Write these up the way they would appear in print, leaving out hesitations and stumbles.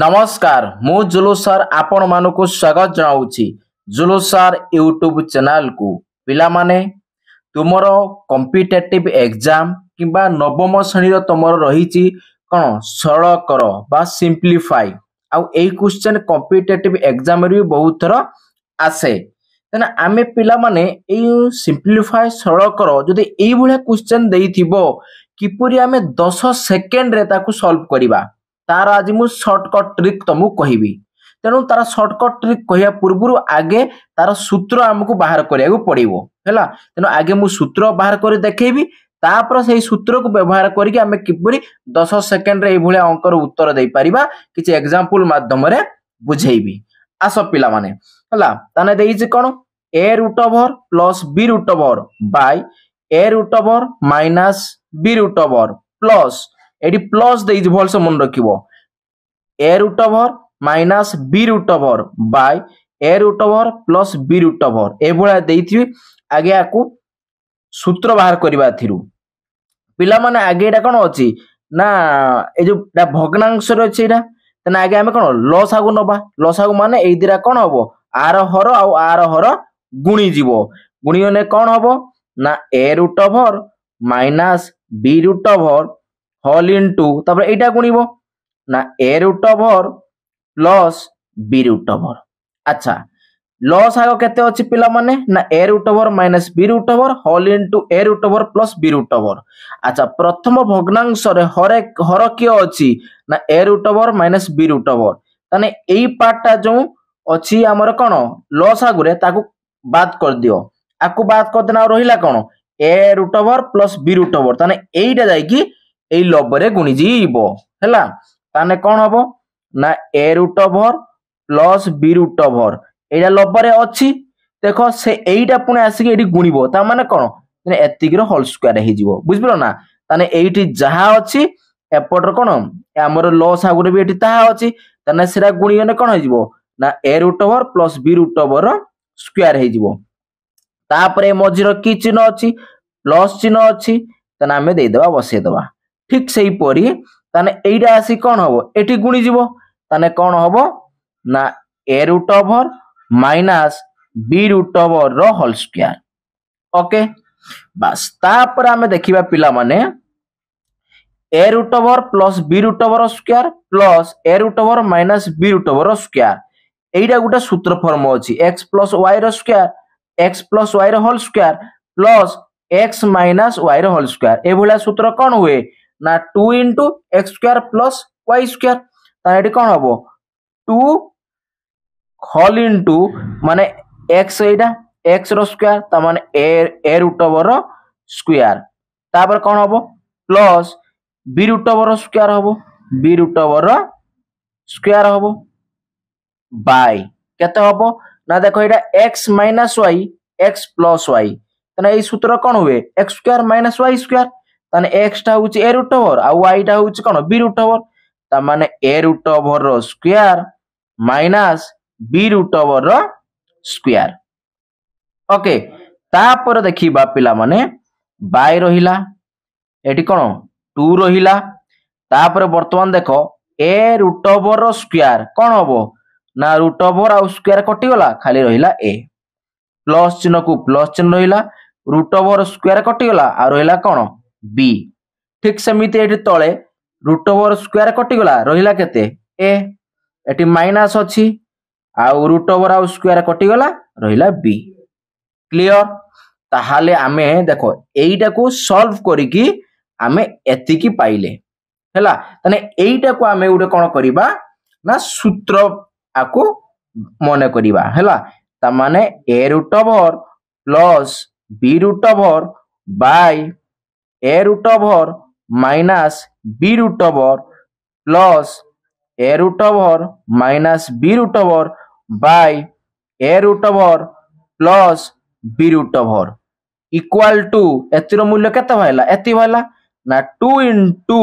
नमस्कार मु जुलू सर आपण मानकु स्वागत जनाऊँगी जुलू सर यूट्यूब चैनल को पिला माने तुमर कॉम्पिटिटिव एग्जाम किंबा नवम श्रेणी तुमर रही कौन सरल कर बा सिंप्लीफाई आउ ए क्वेश्चन कॉम्पिटिटिव एग्जाम रे बहुत थर आसे तेना आमे पिला माने ए सिंप्लीफाई सरल कर जदि एई भलिया क्वेश्चन देइथिबो किपुरी आमे 10 सेकेंड रे ताकू सॉल्व करिबा तार आज मु शॉर्टकट ट्रिक तुमको कहबी तेणु तार शॉर्टकट ट्रिक कहया पूर्व आगे तार सूत्र आमको बाहर करिया पड़िबो हैला तेणु आगे मु सूत्र बाहर कर देखैबी तापर से सूत्र को व्यवहार करके आमे किपरि 10 सेकेंड रे ए भलिया अंकर उत्तर दे परिबा किछि एग्जांपल माध्यम रे बुझेइबी आस पिला माने हैला ताने देइछि कोन a root over plus b root over by a root over minus b root over plus एडी प्लस देइछि भलसे मन रखिबो a root over minus b root over by a root over plus b root over ए भला देइथि आगे आकु सूत्र बाहर करबा थिरु पिला माने आगे एटा कोन अछि ना ए जो भग्नांश रे अछि एटा तने आगे हमें कोन लसागु नबा लसागु माने एई दिरा कोन हबो आर हर आउ आर हर गुणी जीवो गुणी ने कोन हबो ना a root over minus b root over whole into तब एटा गुणिबो ना a root over plus b root over अच्छा लॉस आगो केते अछि पिला माने ना a root over minus b root over whole into a root over plus b root over अच्छा प्रथम भग्नांश रे हर के अछि ना a root over minus b root over तने एई पार्टटा जो अछि हमर कोन लॉस आगु रे ताकू बात कर दियो आकू बात कर देना रहिला कोन a root over plus b root over तने एईटा जाई कि एई लब रे गुणी जीवो हैला ताने कोन हबो ना a root over plus b root over एटा लब रे अछि देखो से एईटा पुने आसी एडी गुणिबो ता माने कोन माने एतिक रो होल स्क्वायर हे जीवो बुझबिरो ना ताने एईटी जहा अछि एपट रो कोन हमर लॉस आगु रे भी एटी ताहा अछि ताने सेरा गुणियने कोन हे जीवो ना a root over plus b root over square हे जीवो तापरे मझिरो की चिन्ह अछि प्लस चिन्ह अछि ताने हमें दे देबा बसे देबा ठीक सेही परी ताने एईटा आसी कोन हबो एटी गुणी जीवो ताने कोन हबो ना a root over minus b root over रो होल स्क्वायर ओके बस तापर हमें देखिबा पिला माने a root over plus b root over square plus a root over minus b root over square एईटा गुटा सूत्र फॉर्म अछि x प्लस y रो स्क्वायर x प्लस y रो whole square plus x minus y रो whole square ए भला सूत्र कोन हुए ना 2 into x square plus y square ता एटी कोन हबो 2 होल इनटू माने x एटा x रो स्क्वायर ता माने a रूट ओवर रो स्क्वायर तापर कोन हबो प्लस b रूट ओवर रो स्क्वायर हबो b रूट ओवर रो स्क्वायर हबो बाय केते हबो ना देखो एटा x minus y x plus y तने ए सूत्र कोन हुए x square minus y square तने x टा होची a रूट ओवर आ y टा होची कोन b रूट ओवर ता माने a रूट ओवर रो square minus b root over रो स्क्वायर ओके तापर देखिबा पिला माने बाय रहिला एटी कोन 2 रहिला तापर वर्तमान देखो a रूट ओवर रो स्क्वायर कोन हबो ना रूट ओवर आ स्क्वायर कटि गला खाली रहिला a प्लस चिन्ह को प्लस चिन्ह रहिला रूट ओवर स्क्वायर कटि गला आ रहिला कोन b ठीक समिति एटी तळे रूट ओवर स्क्वायर कटि गला रहिला केते a एटी माइनस अछि आ रूट ओवर आ स्क्वायर कटि गला रहिला b क्लियर ताहाले आमे देखो एईटा को सॉल्व करिकी आमे एति की पाइले हैला तने एईटा को आमे उडे कोन करिबा ना सूत्र आको मने करिबा हैला ता माने a root over plus b root over by a root over minus b root over plus a root over minus b root over by a root over plus b root over equal to एतिर मूल्य केते भइला एति भइला ना 2 into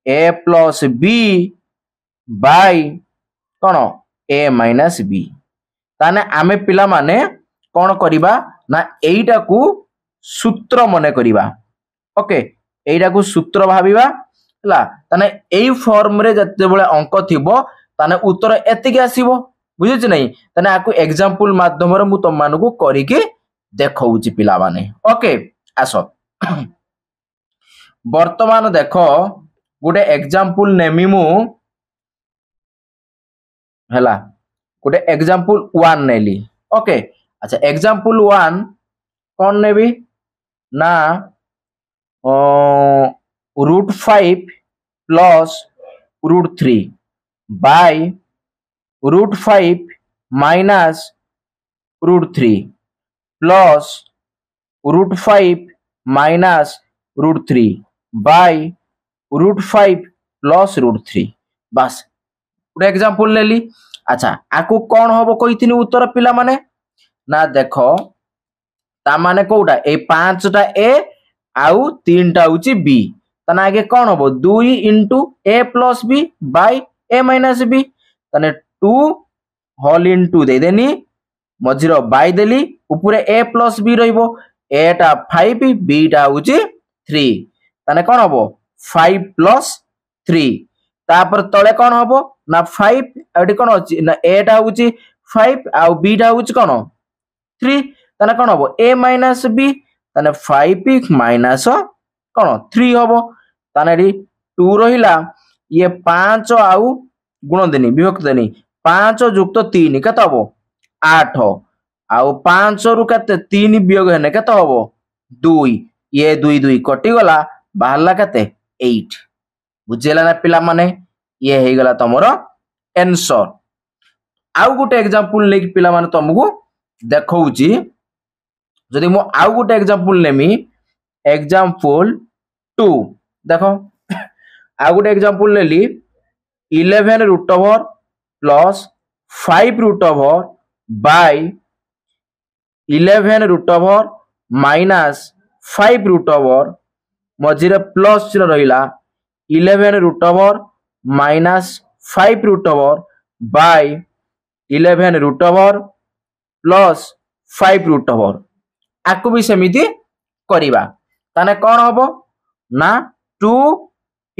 a plus b by कोन a minus b ताने आमे पिला माने कोन करिबा ना एईटा को सूत्र मने करिबा ओके एईटा को सूत्र भाबिबा हला ताने एई फॉर्म रे जते बेले अंक थिबो ताने उत्तर एतिक आसीबो बुझुछ नहीं ताने आकु एग्जांपल माध्यम रे मु तुम मानकु करिके देखौची पिला माने ओके आसो वर्तमान देखो गोटे एग्जांपल नेमी मु हला गोटे एग्जांपल 1 नेली ओके अच्छा एग्जांपल 1 कौन नेबी ना √5 plus √3 by √5 minus √3 plus √5 minus √3 by √5 plus √3 बस गोटे एग्जांपल लेली अच्छा आकु कौन हबो कहिथिनी उत्तर पिला माने ना देखो ता माने कोउटा ए 5 टा ए आउ 3 टा होची बी तना आगे कौन हबो 2 * a + b by a - b तने 2 होल इनटू दे देनी मझिरो बाय देली ऊपरे a + b रहइबो a टा 5 b टा होची 3 तने कौन हबो 5 + 3 तापर तळे कौन हबो ना 5 एटी कौन अछि ना a टा होची 5 आउ b टा होची कौन 3 तने कौन हबो a - b तने 5 माइनस कौन 3 हबो तने री 2 रहिला ये 5 आउ गुण देनी विभक्त देनी 5 + 3 केते हबो 8 आउ 5 रु केते 3 वियोग हेने केते हबो 2 ये 2 2 कटि गला बाहरला केते 8 बुझेला ना पिला माने ये हे गला तमरो आंसर आउ गुटे एग्जांपल लेक पिला माने तुमको देखौची जदि मो आउ गुटे एग्जांपल लेमी एग्जांपल 2 देखो आउ गुटे एग्जांपल लेली 11 + 5 बाय 11 - 5 मझिरे प्लस चिन्ह रहिला 11 - 5 बाय 11 प्लस 5 आकु भी सेमिति करिबा ताने कोन हबो ना 2 *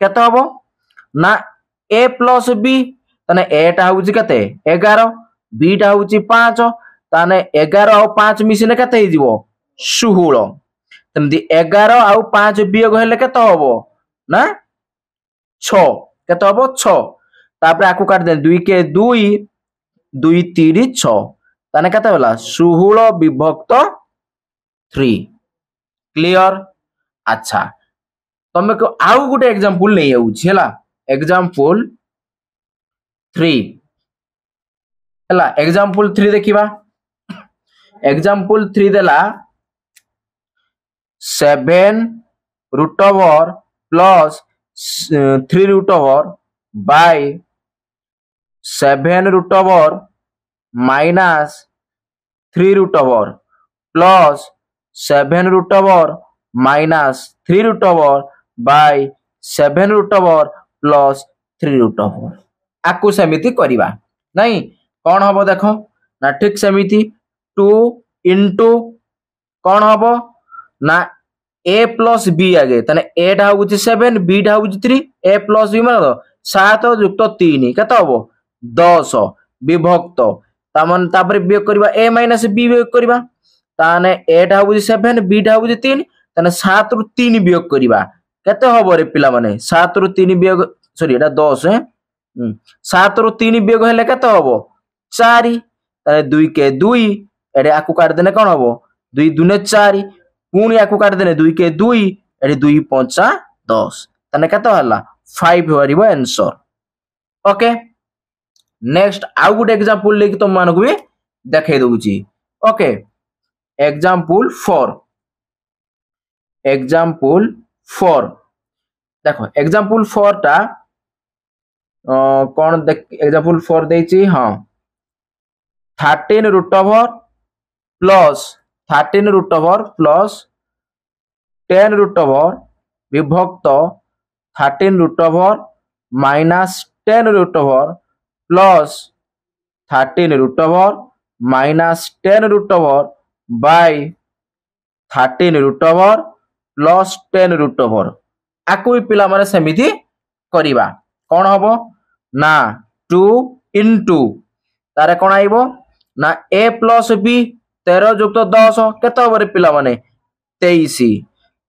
केते हबो ना a + b ताने a टा होउची केते 11 b टा होउची 5 ताने 11 और 5 मिसिने केते हि जीवो 16 तमदी 11 और 5 वियोग हेले केते हबो ना 6 केते हबो 6 तापर आकु काट दे 2 के 2 2 3 6 ताने केते होला 16 विभक्त 3 क्लियर अच्छा तमे को आउ गुटे एग्जांपल नै आउछि हला एग्जांपल 3 हला एग्जांपल 3 देखिबा एग्जांपल 3 देला 7 √ plus 3 √ by 7 √ minus 3 √ plus 7 √ minus 3 √ by 7 √ plus 3 √ आकु समिति करिबा नहीं कौन हबो देखो ना ठीक समिति 2 * कौन हबो ना a + b आगे तने a ढा होउची 7 b ढा होउची 3 a + b माने 7 + 3 केते हबो 10 विभक्त तामन तापर वियोग करबा a - b वियोग करबा ताने a ढा होउची 7 b ढा होउची 3 तने 7 रु 3 वियोग करबा केते हबो रे पिला माने 7 रु 3 वियोग सॉरी एटा 10 7 रु 3 वियोग हेले केते हबो 4 तने 2 के 2 एडे आकु काट देने कोन हबो 2 2 4 पुनी आकु काट देने 2 के 2 एडे 2 5 10 तने केते हला 5 हरिबो आंसर ओके नेक्स्ट आउ गुड एग्जांपल लेके तुम मानको भी देखाई दउची ओके एग्जांपल 4 देखो एग्जांपल 4 टा कौन एग्जांपल 4 देची हां 13 √ प्लस 13 √ प्लस 10 √ विभक्त 13 √ minus 10 √ plus 13 √ minus 10 √ by 13 √ plus 10 √ आकु भी पिला माने समिति करिबा कौन हम ना 2 इंटू तारे कौन आइबो ना a प्लस b 13 जुक्त 10 केते हम रे पिला माने 23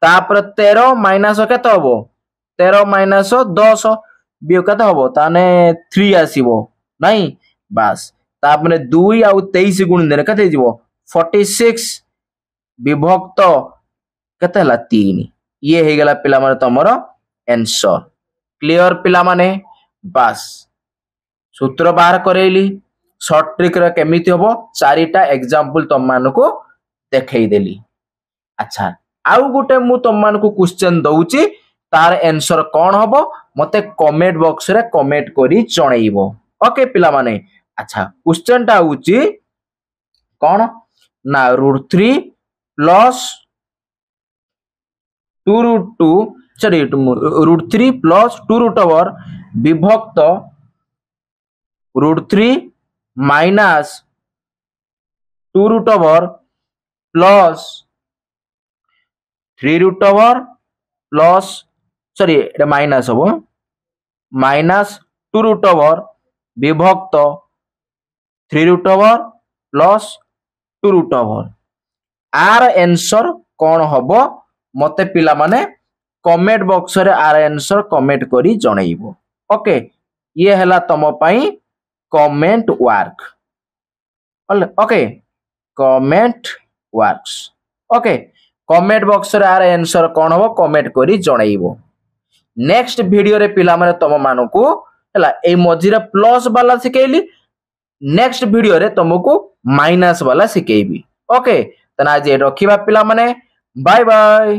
तापर 13 माइनस केते हम 13 माइनस 10 बी केते हम ताने 3 आसीबो नहीं बास तापने 2 आउ 23 गुण देने केते जीवो 46 विभक्त केते हला 3 ये हे गेला पिला माने तमरो आंसर क्लियर पिला माने बास सूत्र बाहर करेली शॉर्ट ट्रिक रे केमिति होबो चारिटा एग्जांपल तम मानको देखै देली अच्छा आउ गुटे मु तम मानको क्वेश्चन दउची तार आंसर कोन होबो मते कमेंट बॉक्स रे कमेंट करी जणैबो ओके पिला माने अच्छा क्वेश्चन टा होची कोन ना √3 प्लस 2√2 सॉरी √3 प्लस 2 विभक्त √3 माइनस 2 प्लस 3 प्लस सॉरी एटा माइनस हो माइनस 2 विभक्त 3 प्लस 2 आर आंसर कौन हबो मते पिला माने कमेंट बॉक्स रे आर आंसर कमेंट करी जणैबो ओके ये हला तम पई comment work okay comment works okay comment box रे आर आंसर कौन हबो कमेंट करी जणैबो नेक्स्ट वीडियो रे पिला माने तम मानको हला ए मझिरे प्लस वाला सिकेली नेक्स्ट वीडियो रे तुमको माइनस वाला सिकेबी ओके तना जे रखिबा पिला माने बाय बाय।